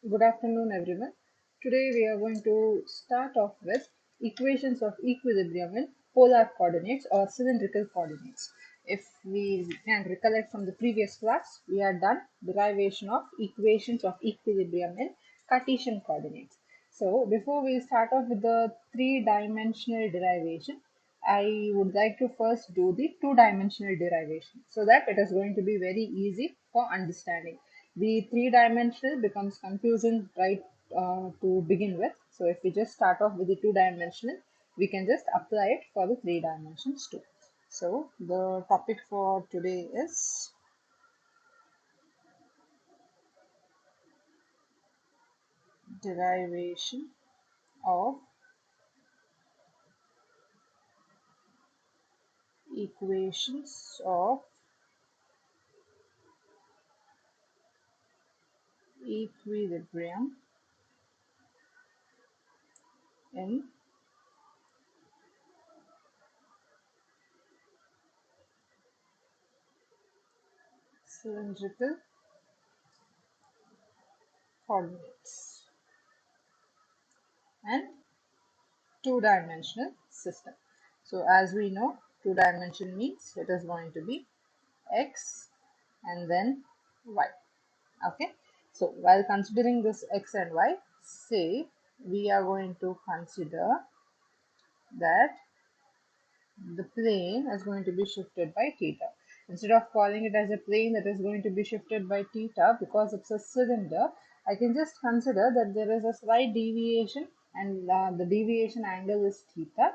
Good afternoon, everyone. Today we are going to start off with equations of equilibrium in polar coordinates or cylindrical coordinates. If we can recollect from the previous class, we had done derivation of equations of equilibrium in Cartesian coordinates. So before we start off with the three-dimensional derivation, I would like to first do the two-dimensional derivation so that it is going to be very easy for understanding. The three-dimensional becomes confusing right to begin with. So if we just start off with the two-dimensional, we can just apply it for the three dimensions too. So the topic for today is derivation of equations of equilibrium in cylindrical coordinates and two-dimensional system. So as we know, two-dimension means it is going to be x and then y. Okay, so while considering this x and y, say we are going to consider that the plane is going to be shifted by theta. Instead of calling it as a plane that is going to be shifted by theta, because it's a cylinder, I can just consider that there is a slight deviation and the deviation angle is theta,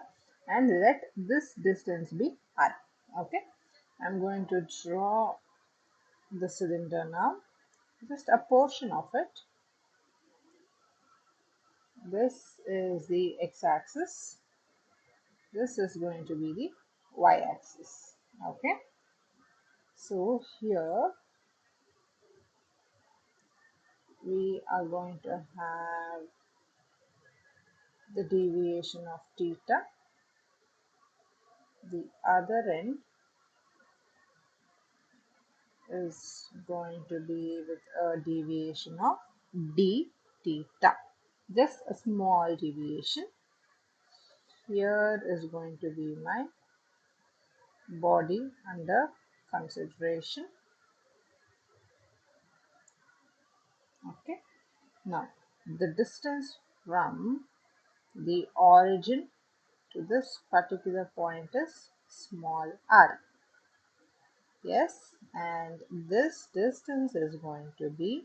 and let this distance be r. Okay, I'm going to draw the cylinder now, just a portion of it. This is the x-axis, this is going to be the y-axis. Okay, so here we are going to have the deviation of theta. The other end is going to be with a deviation of d theta, just a small deviation. Here is going to be my body under consideration. Okay, now the distance from the origin to this particular point is small r. Yes, and this distance is going to be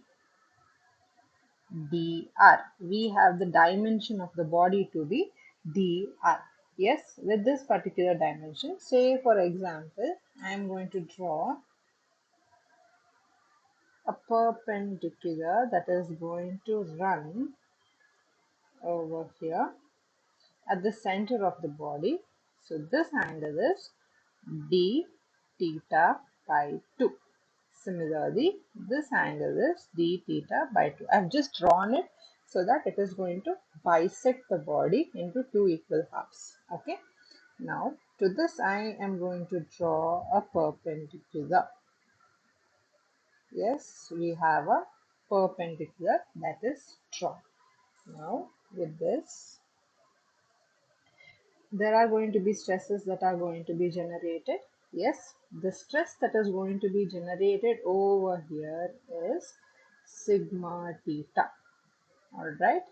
dr. We have the dimension of the body to be dr. Yes, with this particular dimension, say for example, I am going to draw a perpendicular that is going to run over here at the center of the body. So this angle is d theta by 2. Similarly, this angle is d theta by 2. I've just drawn it so that it is going to bisect the body into two equal halves. Okay. Now, to this I am going to draw a perpendicular. Yes, we have a perpendicular that is drawn. Now, with this, there are going to be stresses that are going to be generated. Yes, the stress that is going to be generated over here is sigma theta. All right,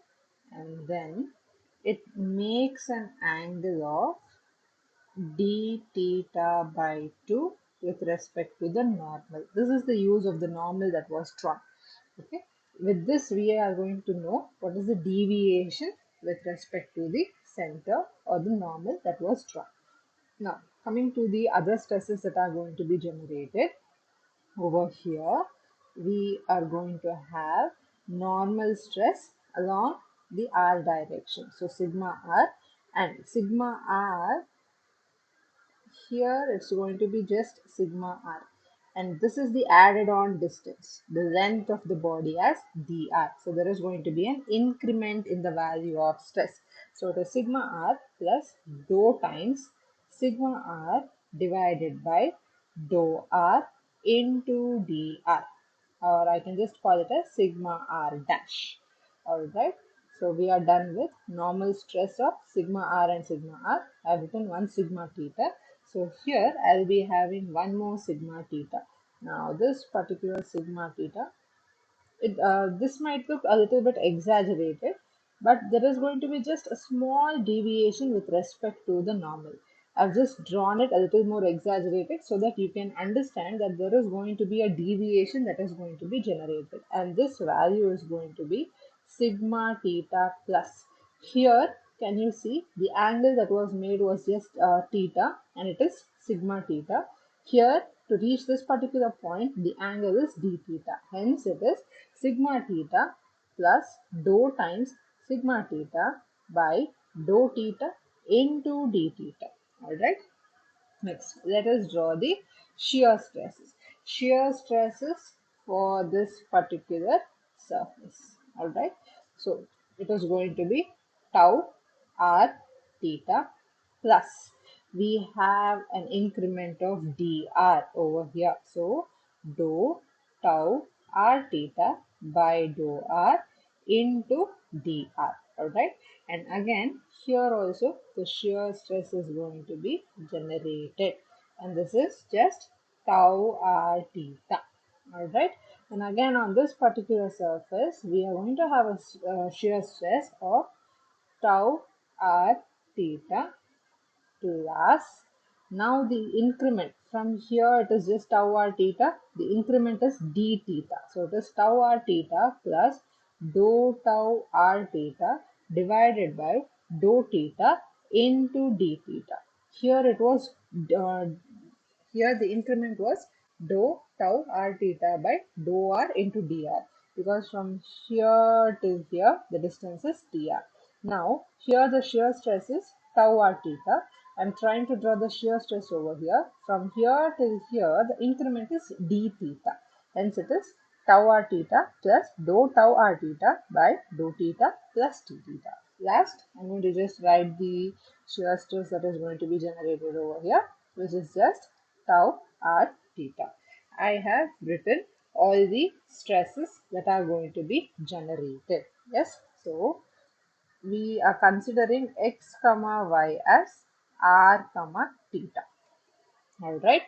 and then it makes an angle of d theta by 2 with respect to the normal. This is the use of the normal that was drawn. Okay, with this we are going to know what is the deviation with respect to the center or the normal that was drawn. Now coming to the other stresses that are going to be generated over here, we are going to have normal stress along the r direction. So sigma r, and sigma r here it's going to be just sigma r, and this is the added on distance, the length of the body as dr. So there is going to be an increment in the value of stress. So the sigma r plus dou times sigma r divided by dou r into dr, or I can just call it as sigma r dash. Alright, so we are done with normal stress of sigma r and sigma r. I have written one sigma theta. So here I will be having one more sigma theta. Now this particular sigma theta, this might look a little bit exaggerated, but there is going to be just a small deviation with respect to the normal. I've just drawn it a little more exaggerated so that you can understand that there is going to be a deviation that is going to be generated, and this value is going to be sigma theta plus. Here, can you see the angle that was made was just theta, and it is sigma theta. Here, to reach this particular point, the angle is d theta. Hence, it is sigma theta plus dou times sigma theta by dou theta into d theta. Alright. Next, let us draw the shear stresses. Shear stresses for this particular surface. Alright. So, it is going to be tau r theta plus. We have an increment of dr over here. So, dou tau r theta by dou r into dr. Alright, and again here also the shear stress is going to be generated, and this is just tau r theta. Alright, and again on this particular surface we are going to have a shear stress of tau r theta plus, now the increment from here, it is just tau r theta, the increment is d theta, so it is tau r theta plus dou tau r theta divided by dou theta into d theta. Here it was uh, here the increment was dou tau r theta by dou r into dr, because from here to here the distance is dr. Now here the shear stress is tau r theta. I'm trying to draw the shear stress over here. From here till here the increment is d theta. Hence it is tau r theta plus dou tau r theta by dou theta plus d theta. Last, I'm going to just write the shear stress that is going to be generated over here, which is just tau r theta. I have written all the stresses that are going to be generated. Yes, so we are considering x comma y as r comma theta. All right,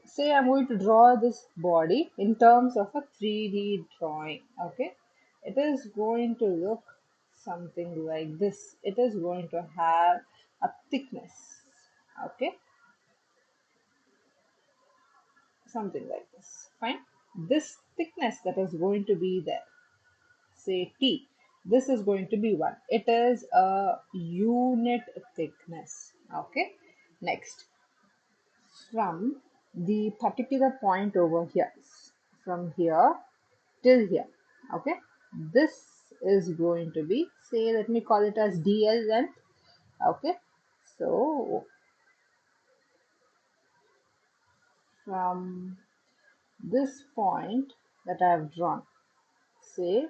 say I'm going to draw this body in terms of a 3D drawing. Okay, it is going to look something like this. It is going to have a thickness. Okay, something like this. Fine. This thickness that is going to be there, say T, this is going to be 1. It is a unit thickness. Okay. Next, from the particular point over here, from here till here. Okay. This is going to be, say, let me call it as DL length. Okay. So, from this point that I have drawn, say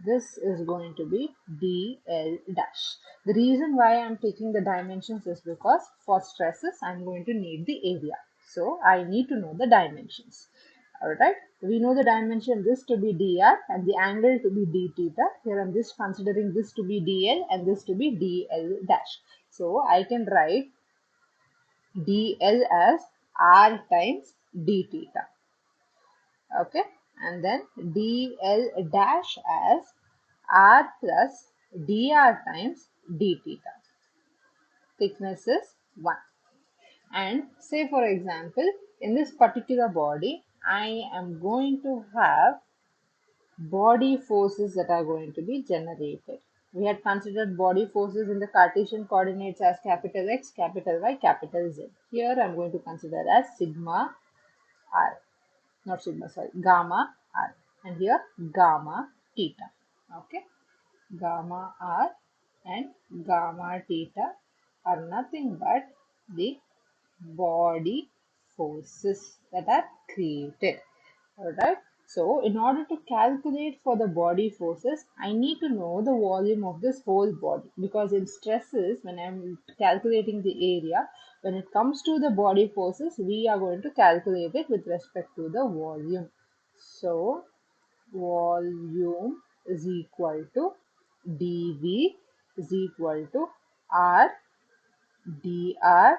this is going to be DL dash. The reason why I'm taking the dimensions is because for stresses I'm going to need the area. So I need to know the dimensions. Alright, we know the dimension this to be dr and the angle to be d theta. Here I'm just considering this to be dl and this to be dl dash. So I can write dl as r times d theta. Okay, and then dl dash as r plus dr times d theta. Thickness is 1. And say for example, in this particular body, I am going to have body forces that are going to be generated. We had considered body forces in the Cartesian coordinates as capital X, capital Y, capital Z. Here I am going to consider as sigma r, not sigma, sorry, gamma r, and here gamma theta. Okay, gamma r and gamma theta are nothing but the body forces that are created. Alright, so in order to calculate for the body forces, I need to know the volume of this whole body, because in stresses, when I'm calculating the area, when it comes to the body forces, we are going to calculate it with respect to the volume. So volume is equal to dV is equal to R dr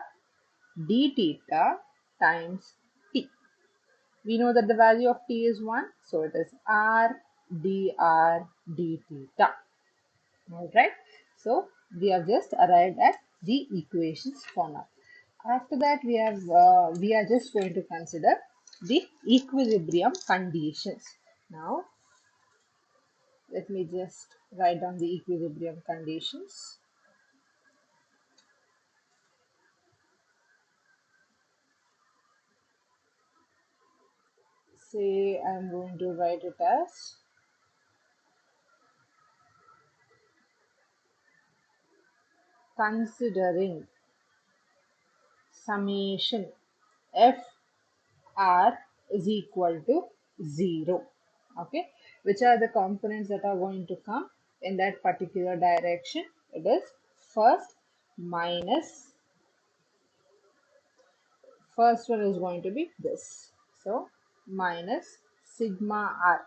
d theta times t. We know that the value of t is 1, so it is R dr d theta. Alright, so we have just arrived at the equations for now. After that, we are just going to consider the equilibrium conditions. Now, let me just write down the equilibrium conditions. Say I am going to write it as considering summation f r is equal to 0. Okay, which are the components that are going to come in that particular direction? It is first first one is going to be this. So minus sigma r,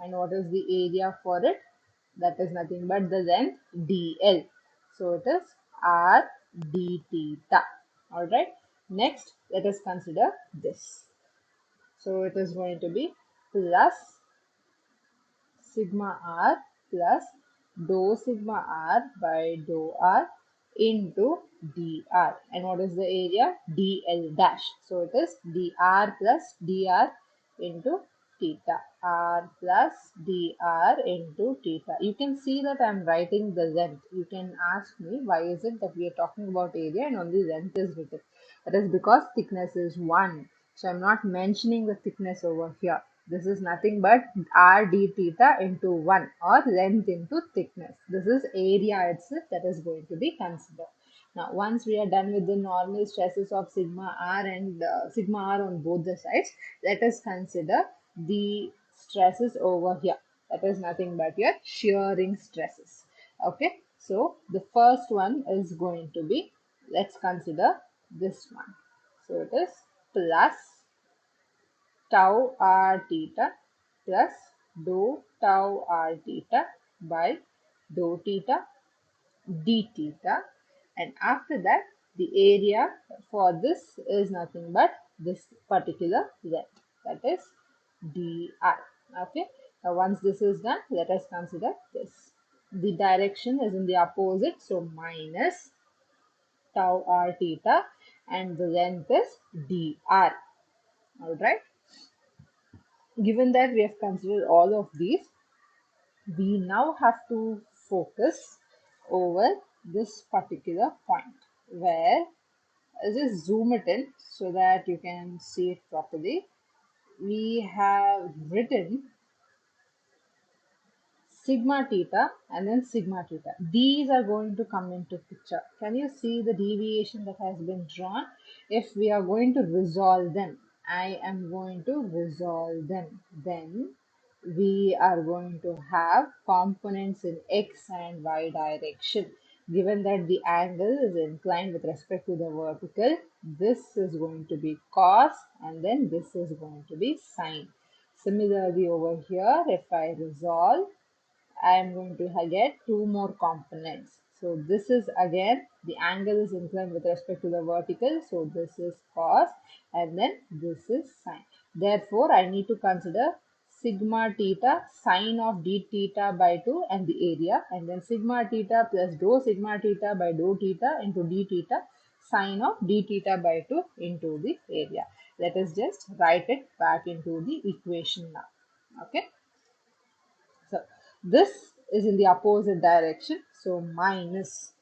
and what is the area for it? That is nothing but the length dl. So it is r d theta. Alright. Next, let us consider this. So it is going to be plus sigma r plus dou sigma r by dou r into dr. And what is the area? dl dash. So it is dr plus dr into theta. R plus dr into theta. You can see that I am writing the length. You can ask me why is it that we are talking about area and only length is written. That is because thickness is 1. So I'm not mentioning the thickness over here. This is nothing but r d theta into 1, or length into thickness. This is area itself that is going to be considered. Now, once we are done with the normal stresses of sigma r and sigma r on both the sides, let us consider the stresses over here. That is nothing but your shearing stresses. Okay, so the first one is going to be, let's consider this one. So it is plus tau r theta plus dou tau r theta by dou theta d theta, and after that the area for this is nothing but this particular length, that is dr. Okay, now once this is done, let us consider this. The direction is in the opposite, so minus tau r theta, and the length is dr. All right. Given that we have considered all of these, we now have to focus over this particular point, where I'll just zoom it in so that you can see it properly. We have written sigma theta and then sigma theta. These are going to come into picture. Can you see the deviation that has been drawn? If we are going to resolve them, I am going to resolve them. Then we are going to have components in x and y direction. Given that the angle is inclined with respect to the vertical, this is going to be cos and then this is going to be sine. Similarly over here, if I resolve, I am going to get two more components. So this is again, the angle is inclined with respect to the vertical. So this is cos and then this is sine. Therefore, I need to consider sigma theta sine of d theta by 2 and the area, and then sigma theta plus dou sigma theta by dou theta into d theta sine of d theta by 2 into the area. Let us just write it back into the equation now. Okay. So this is in the opposite direction. So minus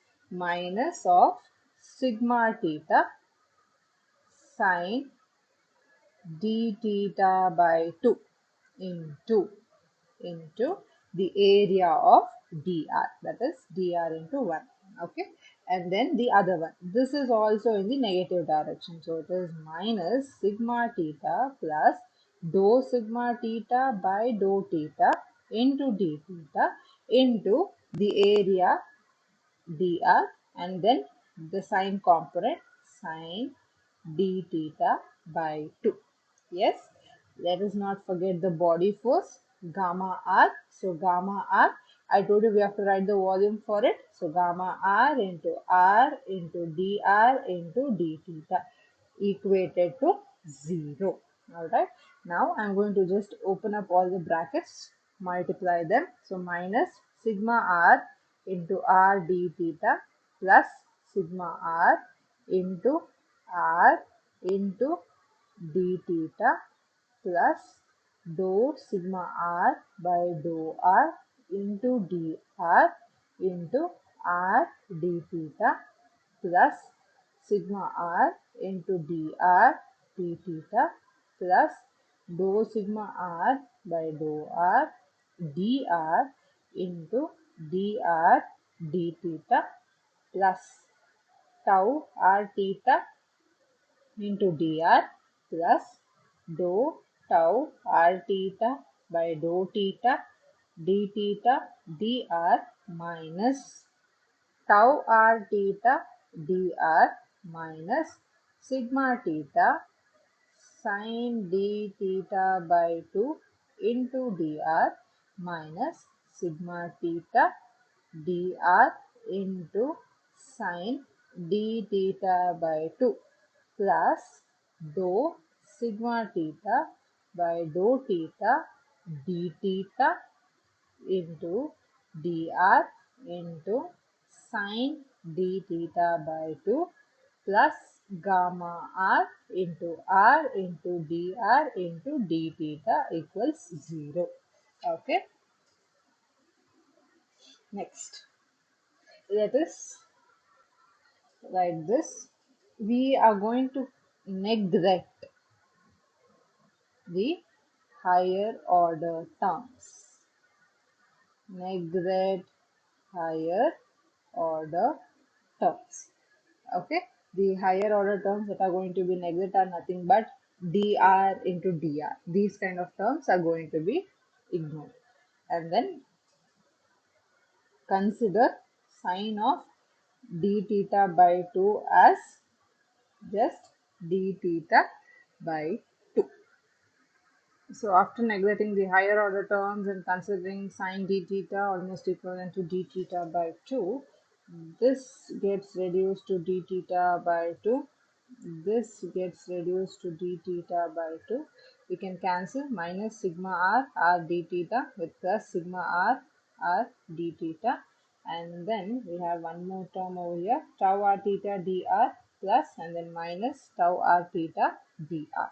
of sigma theta sine d theta by 2 into the area of dr, that is dr into 1. Okay, and then the other one, this is also in the negative direction, so it is minus sigma theta plus dou sigma theta by dou theta into d theta into the area dr, and then the sine component sine d theta by 2. Yes, let us not forget the body force. gamma r. So gamma r, I told you we have to write the volume for it. So gamma r into dr into d theta equated to 0. Alright. Now I'm going to just open up all the brackets, multiply them. So minus sigma r into r d theta plus sigma r into r into d theta plus dou sigma r by dou r into dr into r d theta plus sigma r into dr d theta plus dou sigma r by dou r dr into dr d theta plus tau r theta into dr plus dou tau r theta by dou theta d theta dr minus tau r theta dr minus sigma theta sin d theta by 2 into dr minus sigma theta dr into sin d theta by 2 plus dou sigma theta by dou theta d theta into dr into sin d theta by 2 plus gamma r into dr into d theta equals 0. Okay. Next, let us write this. We are going to neglect the higher order terms. Neglect higher order terms. Okay, the higher order terms that are going to be neglected are nothing but dr into dr. These kind of terms are going to be ignored. And then consider sine of d theta by 2 as just d theta by 2. So after neglecting the higher order terms and considering sine d theta almost equivalent to d theta by 2, this gets reduced to d theta by 2. This gets reduced to d theta by 2. We can cancel minus sigma r d theta with plus sigma r d theta. And then we have one more term over here, tau r theta dr plus and then minus tau r theta dr.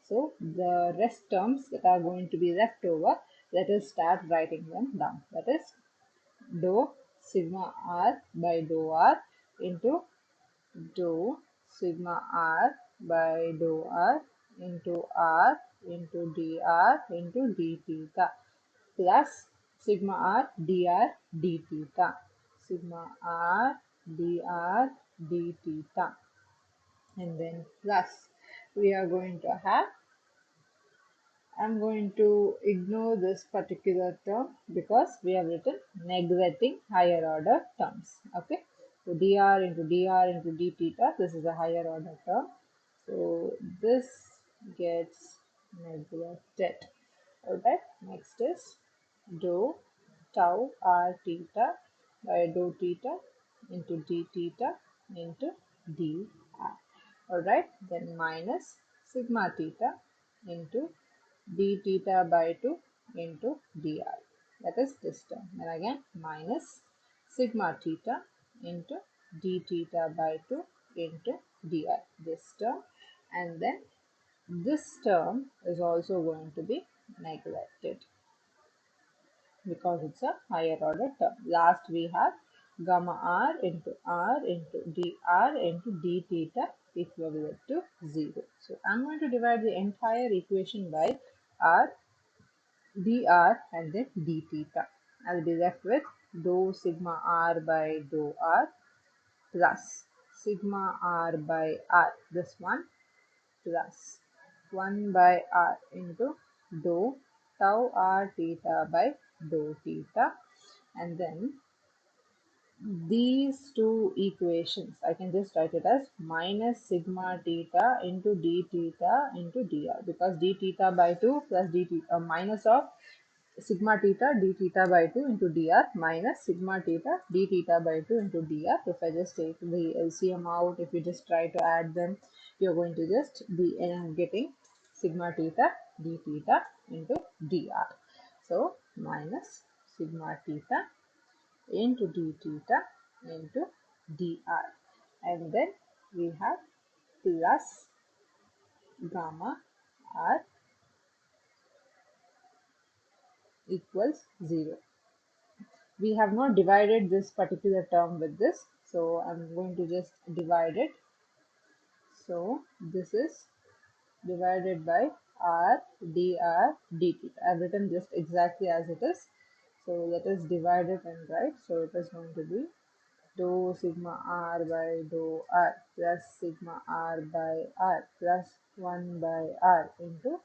So the rest terms that are going to be left over, let us start writing them down. That is dou sigma r by dou r into dou sigma r by dou r into r into dr into d theta plus sigma r dr d theta. Sigma r dr d theta. And then plus we are going to have, I'm going to ignore this particular term because we have written neglecting higher order terms. Okay, so dr into d theta, this is a higher order term. So this gets neglected. Alright, next is dou tau r theta by dou theta into d theta into dr. Alright, then minus sigma theta into d theta by 2 into dr. That is this term. Then again minus sigma theta into d theta by 2 into dr. This term. And then this term is also going to be neglected because it's a higher order term. Last we have gamma r into dr into d theta equivalent to 0. So I'm going to divide the entire equation by r, dr and then d theta. I'll be left with dou sigma r by dou r plus sigma r by r, this one, plus 1 by r into dou tau r theta by dou theta. And then these two equations, I can just write it as minus sigma theta into d theta into dr, because d theta by 2 plus d theta minus of sigma theta d theta by 2 into dr minus sigma theta d theta by 2 into dr. If I just take the LCM out, if you just try to add them, you're going to just be getting sigma theta d theta into dr. So minus sigma theta into d theta into dr, and then we have plus gamma r equals 0. We have not divided this particular term with this, so I'm going to just divide it. So this is divided by r dr dt. I've written just exactly as it is, so let us divide it and write. So it is going to be dou sigma r by dou r plus sigma r by r plus 1 by r into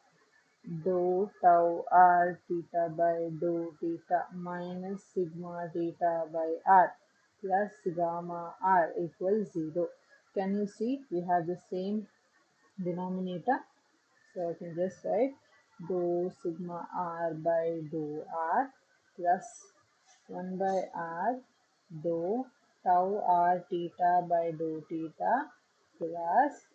dou tau r theta by dou theta minus sigma theta by r plus gamma r equals 0. Can you see we have the same denominator? So I can just write dou sigma r by dou r plus 1 by r dou tau r theta by dou theta plus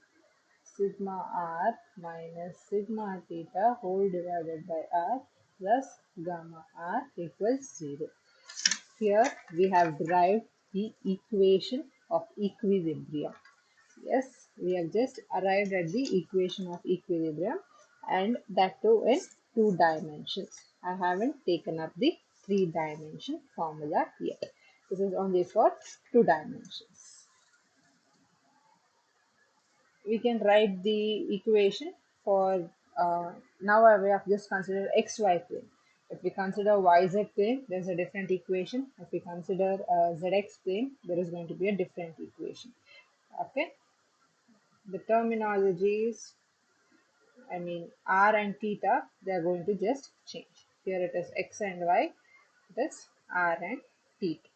sigma r minus sigma theta whole divided by r plus gamma r equals 0. Here we have derived the equation of equilibrium. Yes, we have just arrived at the equation of equilibrium, and that too in 2 dimensions. I haven't taken up the 3-dimension formula yet. This is only for 2 dimensions. We can write the equation for now we have just considered xy plane. If we consider yz plane, there's a different equation. If we consider zx plane, there is going to be a different equation. Okay, the terminologies, I mean r and theta, they are going to just change. Here it is x and y, it is r and theta.